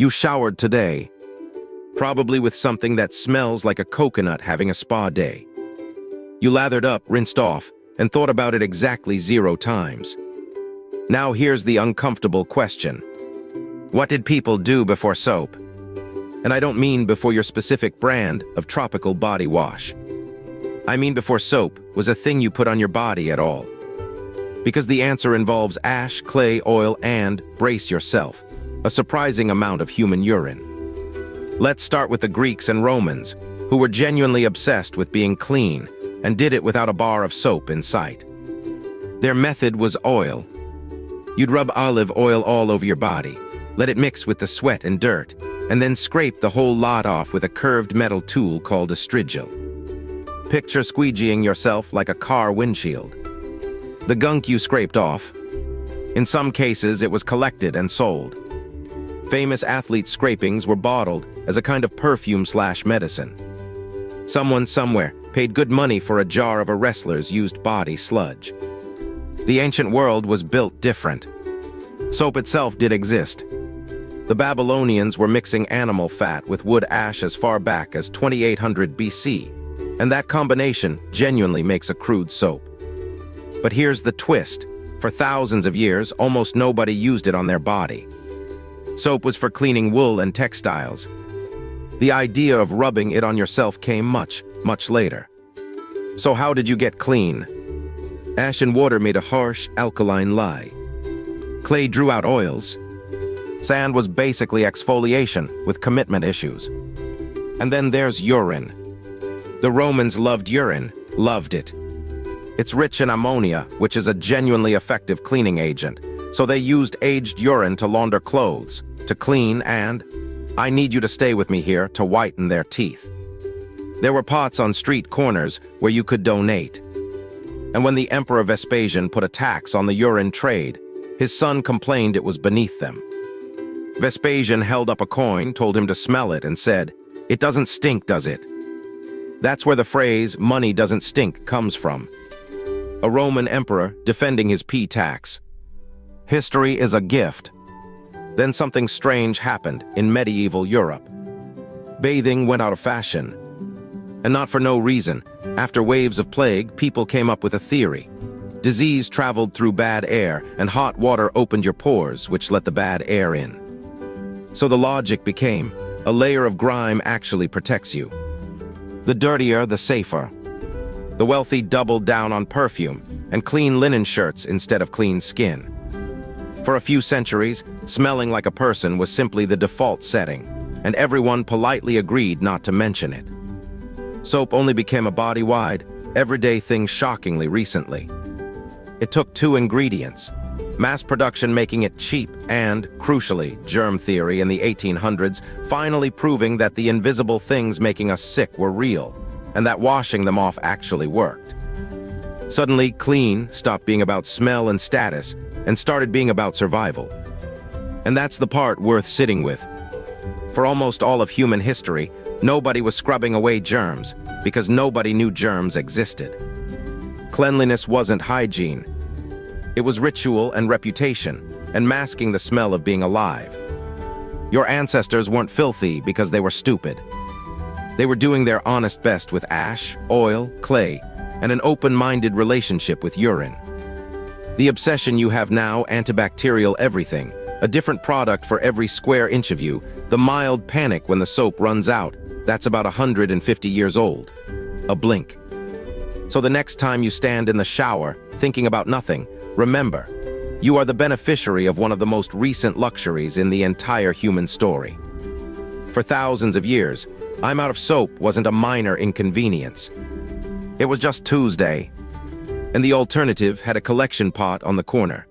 You showered today, probably with something that smells like a coconut having a spa day. You lathered up, rinsed off, and thought about it exactly 0 times. Now here's the uncomfortable question. What did people do before soap? And I don't mean before your specific brand of tropical body wash. I mean before soap was a thing you put on your body at all. Because the answer involves ash, clay, oil, and, brace yourself, a surprising amount of human urine. Let's start with the Greeks and Romans, who were genuinely obsessed with being clean and did it without a bar of soap in sight. Their method was oil. You'd rub olive oil all over your body, let it mix with the sweat and dirt, and then scrape the whole lot off with a curved metal tool called a strigil. Picture squeegeeing yourself like a car windshield. The gunk you scraped off, in some cases it was collected and sold. Famous athletes' scrapings were bottled as a kind of perfume/medicine. Someone somewhere paid good money for a jar of a wrestler's used body sludge. The ancient world was built different. Soap itself did exist. The Babylonians were mixing animal fat with wood ash as far back as 2800 BC, and that combination genuinely makes a crude soap. But here's the twist. For thousands of years, almost nobody used it on their body. Soap was for cleaning wool and textiles. The idea of rubbing it on yourself came much, much later. So how did you get clean? Ash and water made a harsh, alkaline lye. Clay drew out oils. Sand was basically exfoliation with commitment issues. And then there's urine. The Romans loved urine, loved it. It's rich in ammonia, which is a genuinely effective cleaning agent, so they used aged urine to launder clothes, to clean and, I need you to stay with me here, to whiten their teeth. There were pots on street corners where you could donate. And when the Emperor Vespasian put a tax on the urine trade, his son complained it was beneath them. Vespasian held up a coin, told him to smell it, and said, "It doesn't stink, does it?" That's where the phrase, "money doesn't stink," comes from. A Roman emperor defending his pea tax. History is a gift. Then something strange happened in medieval Europe. Bathing went out of fashion. And not for no reason. After waves of plague, people came up with a theory. Disease traveled through bad air, and hot water opened your pores, which let the bad air in. So the logic became, a layer of grime actually protects you. The dirtier, the safer. The wealthy doubled down on perfume and clean linen shirts instead of clean skin. For a few centuries, smelling like a person was simply the default setting, and everyone politely agreed not to mention it. Soap only became a body-wide, everyday thing shockingly recently. It took 2 ingredients, mass production making it cheap and, crucially, germ theory in the 1800s finally proving that the invisible things making us sick were real, and that washing them off actually worked. Suddenly, clean stopped being about smell and status and started being about survival. And that's the part worth sitting with. For almost all of human history, nobody was scrubbing away germs because nobody knew germs existed. Cleanliness wasn't hygiene. It was ritual and reputation, and masking the smell of being alive. Your ancestors weren't filthy because they were stupid. They were doing their honest best with ash, oil, clay, and an open-minded relationship with urine. The obsession you have now, antibacterial everything, a different product for every square inch of you, the mild panic when the soap runs out, that's about 150 years old. A blink. So the next time you stand in the shower, thinking about nothing, remember, you are the beneficiary of one of the most recent luxuries in the entire human story. For thousands of years, I'm out of soap wasn't a minor inconvenience. It was just Tuesday, and the alternative had a collection pot on the corner.